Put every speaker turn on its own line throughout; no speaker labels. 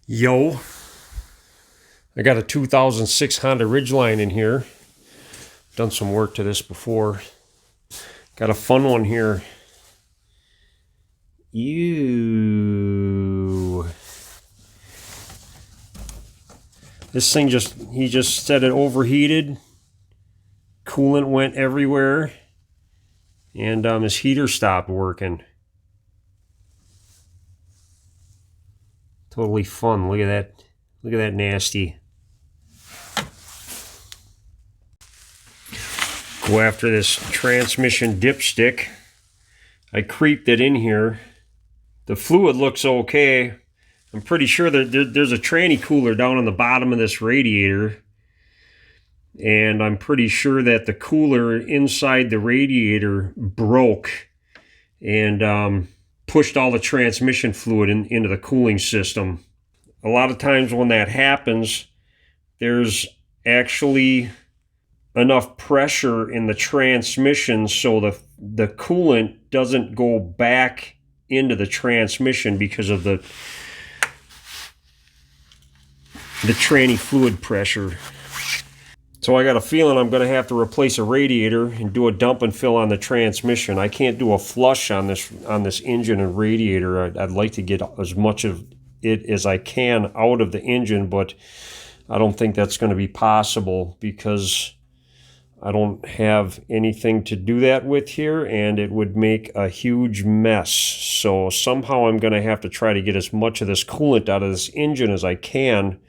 Yo, I got a 2006 Honda Ridgeline in here. Done some work to this before. Got a fun one here. Ew. This thing he just said it overheated. Coolant went everywhere. And his heater stopped working. Totally fun. Look at that. Look at that nasty. Go after this transmission dipstick. I creeped it in here. The fluid looks okay. I'm pretty sure that there's a tranny cooler down on the bottom of this radiator. And I'm pretty sure that the cooler inside the radiator broke and pushed all the transmission fluid into the cooling system. A lot of times when that happens, there's actually enough pressure in the transmission so the coolant doesn't go back into the transmission because of the tranny fluid pressure. So I got a feeling I'm going to have to replace a radiator and do a dump and fill on the transmission. I can't do a flush on this engine and radiator. I'd like to get as much of it as I can out of the engine, but I don't think that's going to be possible because I don't have anything to do that with here, and it would make a huge mess. So somehow I'm going to have to try to get as much of this coolant out of this engine as I can.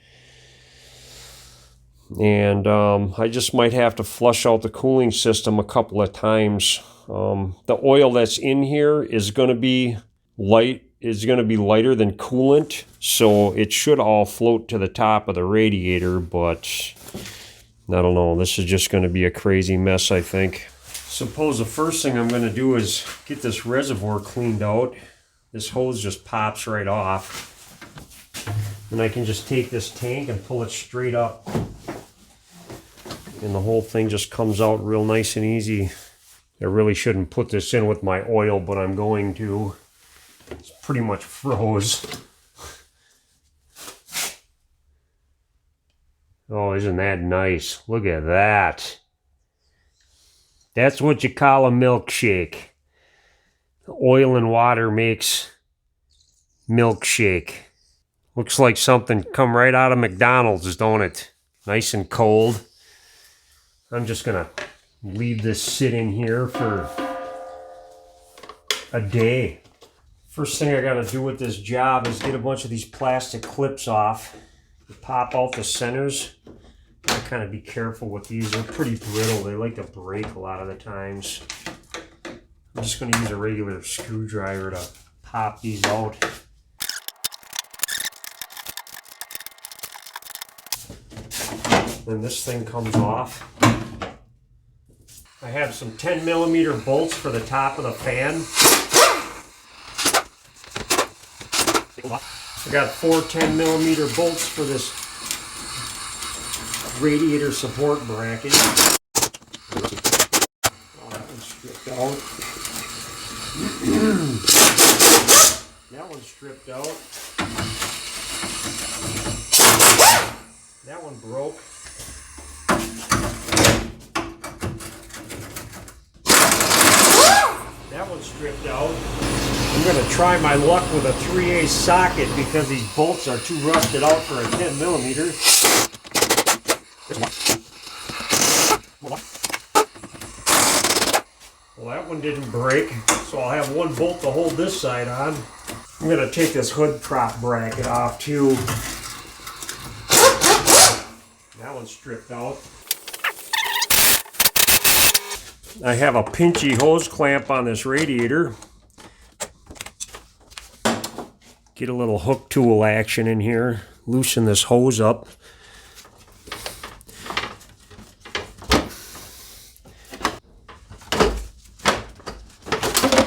And I just might have to flush out the cooling system a couple of times. The oil that's in here is going to be lighter than coolant, so it should all float to the top of the radiator, but I don't know. This is just going to be a crazy mess, I think. Suppose the first thing I'm going to do is get this reservoir cleaned out. This hose just pops right off. And I can just take this tank and pull it straight up. And the whole thing just comes out real nice and easy. I really shouldn't put this in with my oil, but I'm going to. It's pretty much froze. Oh, isn't that nice? Look at that. That's what you call a milkshake. Oil and water makes milkshake. Looks like something come right out of McDonald's, don't it? Nice and cold. I'm just gonna leave this sit in here for a day. First thing I gotta do with this job is get a bunch of these plastic clips off. Pop out the centers. I kind of be careful with these. They're pretty brittle. They like to break a lot of the times. I'm just gonna use a regular screwdriver to pop these out. Then this thing comes off. I have some 10mm bolts for the top of the fan. I got 4 10mm bolts for this radiator support bracket. Oh, that one's stripped out. That one's stripped out. That one broke. That one's stripped out. I'm going to try my luck with a 3/8 socket because these bolts are too rusted out for a 10mm. Well, that one didn't break, so I'll have one bolt to hold this side on. I'm going to take this hood prop bracket off too. That one's stripped out. I have a pinchy hose clamp on this radiator. Get a little hook tool action in here. Loosen this hose up.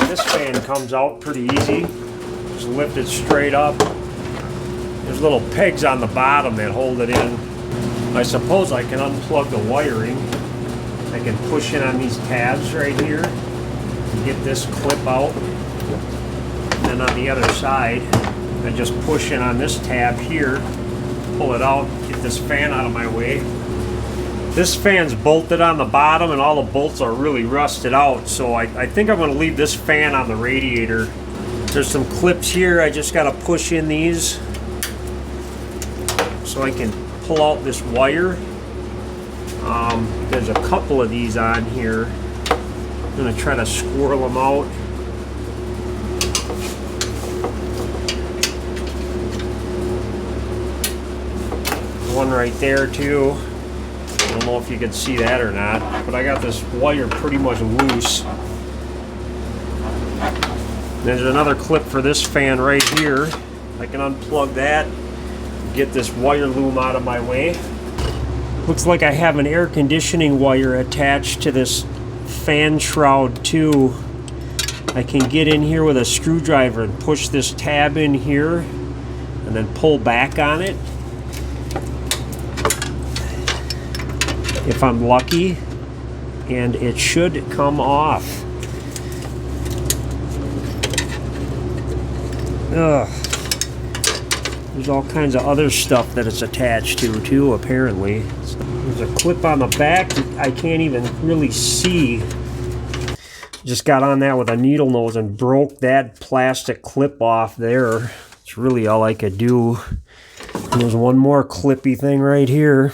This fan comes out pretty easy. Just lift it straight up. There's little pegs on the bottom that hold it in. I suppose I can unplug the wiring. I can push in on these tabs right here and get this clip out. And then on the other side, I just push in on this tab here, pull it out, get this fan out of my way. This fan's bolted on the bottom and all the bolts are really rusted out, so I think I'm going to leave this fan on the radiator. There's some clips here, I just got to push in these so I can pull out this wire. There's a couple of these on here. I'm going to try to squirrel them out. One right there too. I don't know if you can see that or not, but I got this wire pretty much loose. There's another clip for this fan right here. I can unplug that, get this wire loom out of my way. Looks like I have an air conditioning wire attached to this fan shroud too. I can get in here with a screwdriver and push this tab in here and then pull back on it if I'm lucky, and it should come off. Ugh. There's all kinds of other stuff that it's attached to too, apparently. There's a clip on the back I can't even really see. Just got on that with a needle nose and broke that plastic clip off there. It's really all I could do. And there's one more clippy thing right here.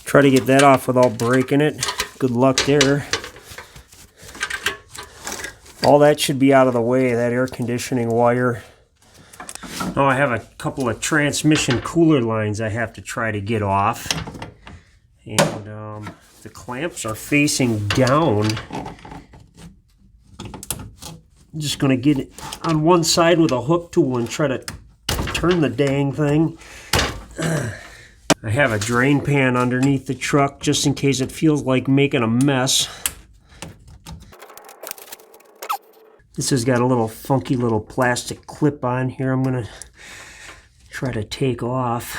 Try to get that off without breaking it. Good luck there. All that should be out of the way, that air conditioning wire. Now I have a couple of transmission cooler lines I have to try to get off. And the clamps are facing down. I'm just going to get it on one side with a hook tool and try to turn the dang thing. I have a drain pan underneath the truck just in case it feels like making a mess. This has got a little funky little plastic clip on here I'm going to try to take off.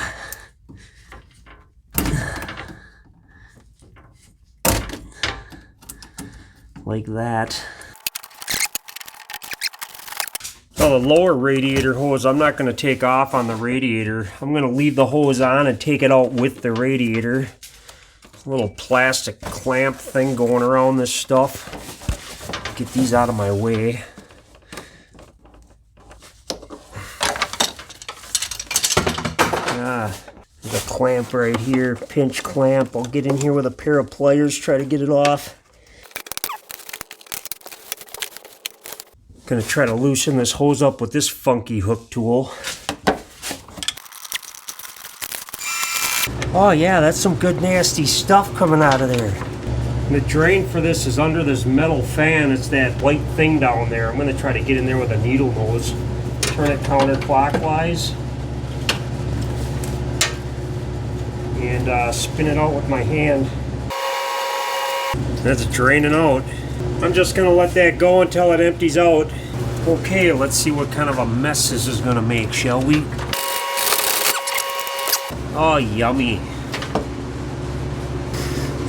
Like that. Now the lower radiator hose I'm not going to take off on the radiator. I'm going to leave the hose on and take it out with the radiator. A little plastic clamp thing going around this stuff. Get these out of my way. There's a clamp right here, pinch clamp. I'll get in here with a pair of pliers, try to get it off. Gonna try to loosen this hose up with this funky hook tool. Oh yeah, that's some good nasty stuff coming out of there. And the drain for this is under this metal fan. It's that white thing down there. I'm gonna try to get in there with a needle nose. Turn it counterclockwise. And spin it out with my hand. That's draining out. I'm just gonna let that go until it empties out. Okay, let's see what kind of a mess this is gonna make, shall we? Oh, yummy.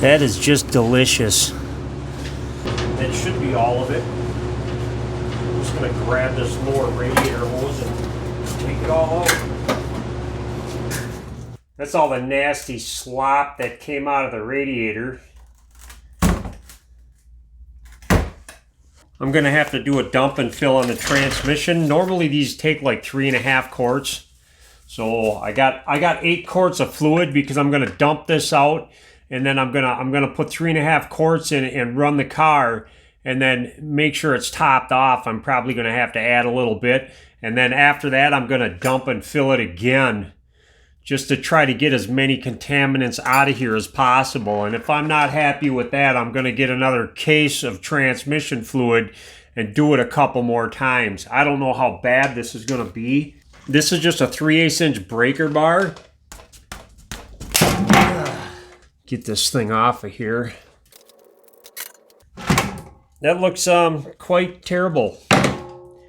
That is just delicious. That should be all of it. I'm just gonna grab this lower radiator hose and take it all out. That's all the nasty slop that came out of the radiator. I'm going to have to do a dump and fill on the transmission. Normally these take like 3.5 quarts. So I got 8 quarts of fluid because I'm going to dump this out, and then I'm going to put 3.5 quarts in and run the car, and then make sure it's topped off. I'm probably going to have to add a little bit, and then after that I'm going to dump and fill it again, just to try to get as many contaminants out of here as possible. And if I'm not happy with that, I'm going to get another case of transmission fluid and do it a couple more times. I don't know how bad this is going to be. This is just a 3/8 inch breaker bar. Get this thing off of here. That looks quite terrible.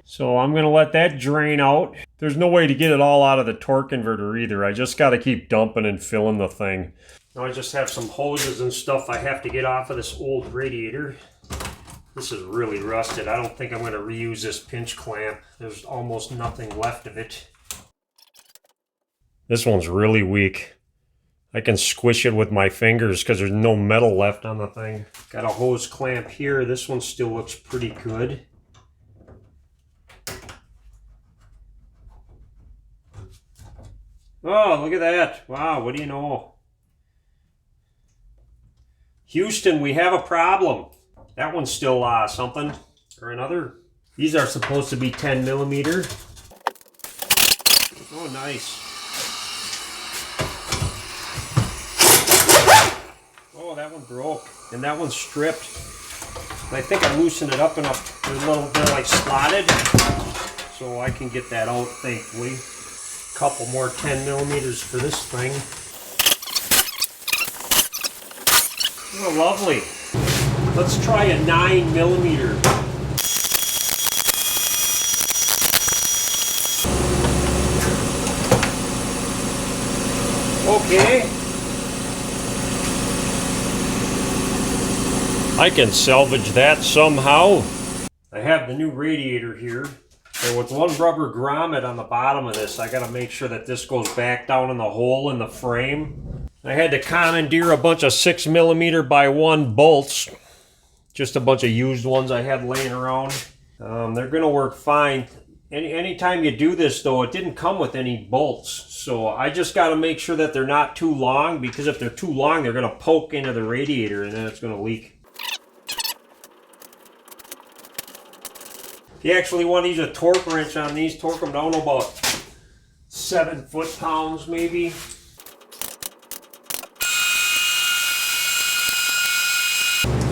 So I'm going to let that drain out. There's no way to get it all out of the torque converter either. I just got to keep dumping and filling the thing. Now I just have some hoses and stuff I have to get off of this old radiator. This is really rusted. I don't think I'm going to reuse this pinch clamp. There's almost nothing left of it. This one's really weak. I can squish it with my fingers because there's no metal left on the thing. Got a hose clamp here. This one still looks pretty good. Oh, look at that. Wow, what do you know? Houston, we have a problem. That one's still something or another. These are supposed to be 10 millimeter. Oh, nice. Oh, that one broke. And that one's stripped. I think I loosened it up enough. They're like slotted. So I can get that out, thankfully. Couple more 10 millimeters for this thing. Oh, lovely. Let's try a 9 millimeter. Okay. I can salvage that somehow. I have the new radiator here. And with one rubber grommet on the bottom of this, I got to make sure that this goes back down in the hole in the frame. I had to commandeer a bunch of 6 millimeter by 1 bolts. Just a bunch of used ones I had laying around. They're going to work fine. Anytime you do this, though, it didn't come with any bolts. So I just got to make sure that they're not too long, because if they're too long, they're going to poke into the radiator and then it's going to leak. If you actually want to use a torque wrench on these, torque them down to about 7 foot-pounds maybe.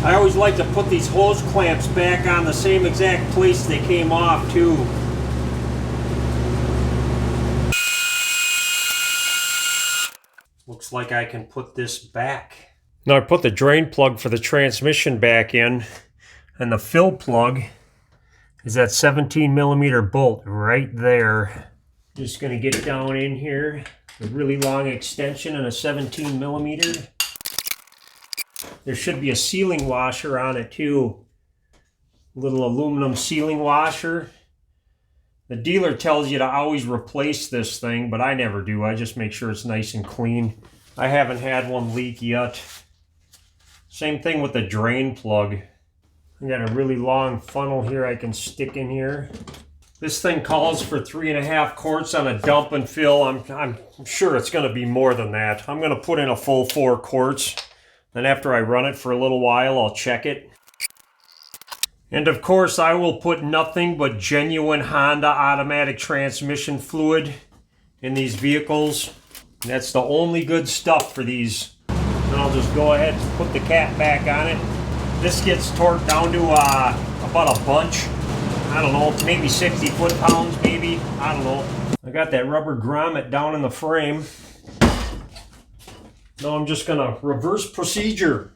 I always like to put these hose clamps back on the same exact place they came off too. Looks like I can put this back. Now I put the drain plug for the transmission back in, and the fill plug is that 17 millimeter bolt right there. Just gonna get down in here. A really long extension and a 17 millimeter. There should be a sealing washer on it too. A little aluminum sealing washer. The dealer tells you to always replace this thing, but I never do. I just make sure it's nice and clean. I haven't had one leak yet. Same thing with the drain plug. I got a really long funnel here I can stick in here. This thing calls for 3.5 quarts on a dump and fill. I'm sure it's going to be more than that. I'm going to put in a full 4 quarts. Then after I run it for a little while, I'll check it. And of course, I will put nothing but genuine Honda automatic transmission fluid in these vehicles. And that's the only good stuff for these. And I'll just go ahead and put the cap back on it. This gets torqued down to about a bunch. I don't know, maybe 60 foot-pounds, maybe. I don't know. I got that rubber grommet down in the frame. Now I'm just gonna reverse procedure.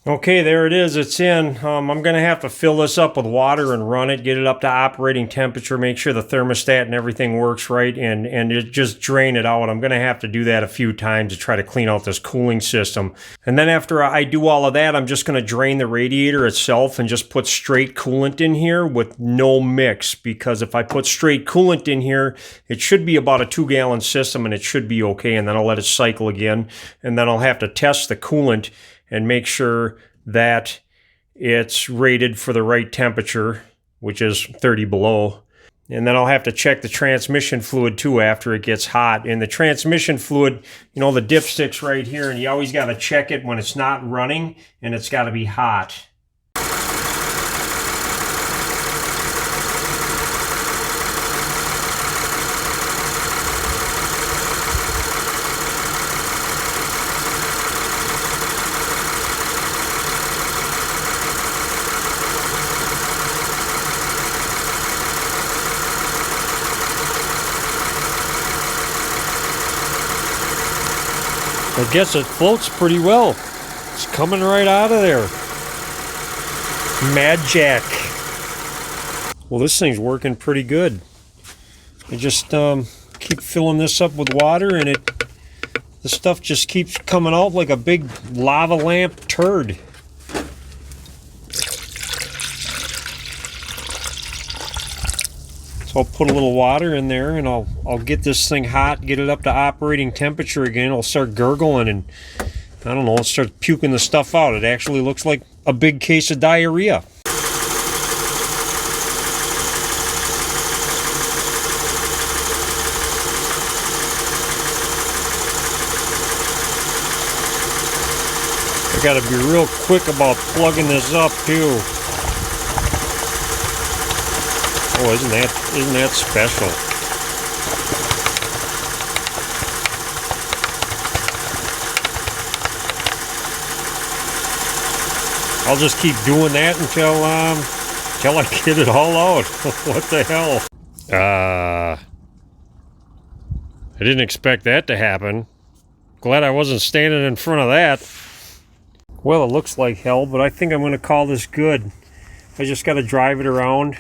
Okay, there it is. It's in. I'm going to have to fill this up with water and run it, get it up to operating temperature, make sure the thermostat and everything works right, and just drain it out. I'm going to have to do that a few times to try to clean out this cooling system. And then after I do all of that, I'm just going to drain the radiator itself and just put straight coolant in here with no mix, because if I put straight coolant in here, it should be about a 2-gallon system and it should be okay, and then I'll let it cycle again, and then I'll have to test the coolant and make sure that it's rated for the right temperature, which is 30 below. And then I'll have to check the transmission fluid too after it gets hot. And the transmission fluid, you know, the dipstick's right here, and you always got to check it when it's not running, and it's got to be hot. I guess it floats pretty well. It's coming right out of there. Mad Jack. Well, this thing's working pretty good. I just keep filling this up with water, and the stuff just keeps coming out like a big lava lamp turd. So I'll put a little water in there, and I'll get this thing hot, get it up to operating temperature again. It'll start gurgling, and I don't know, it'll start puking the stuff out. It actually looks like a big case of diarrhea. I gotta be real quick about plugging this up too. Oh, isn't that special? I'll just keep doing that until I get it all out. What the hell? I didn't expect that to happen. Glad I wasn't standing in front of that. Well, it looks like hell, but I think I'm going to call this good. I just got to drive it around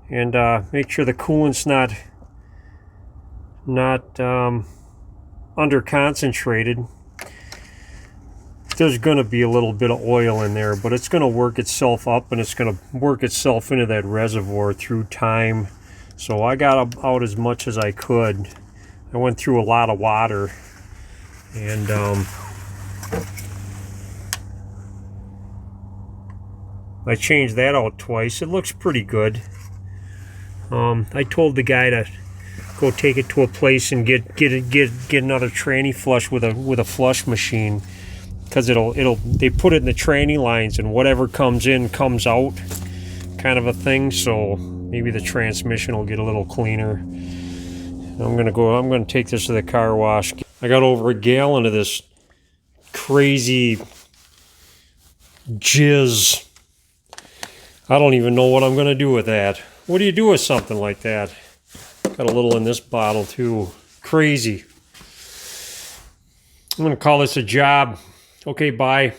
and make sure the coolant's not under concentrated. There's going to be a little bit of oil in there, but it's going to work itself up, and it's going to work itself into that reservoir through time. So I got out as much as I could. I went through a lot of water, and I changed that out twice. It looks pretty good. I told the guy to go take it to a place and get another tranny flush with a flush machine, because they put it in the tranny lines, and whatever comes in comes out, kind of a thing. So maybe the transmission will get a little cleaner. I'm gonna take this to the car wash. I got over a gallon of this crazy jizz. I don't even know what I'm gonna do with that. What do you do with something like that? Got a little in this bottle too. Crazy. I'm gonna call this a job. Okay, bye.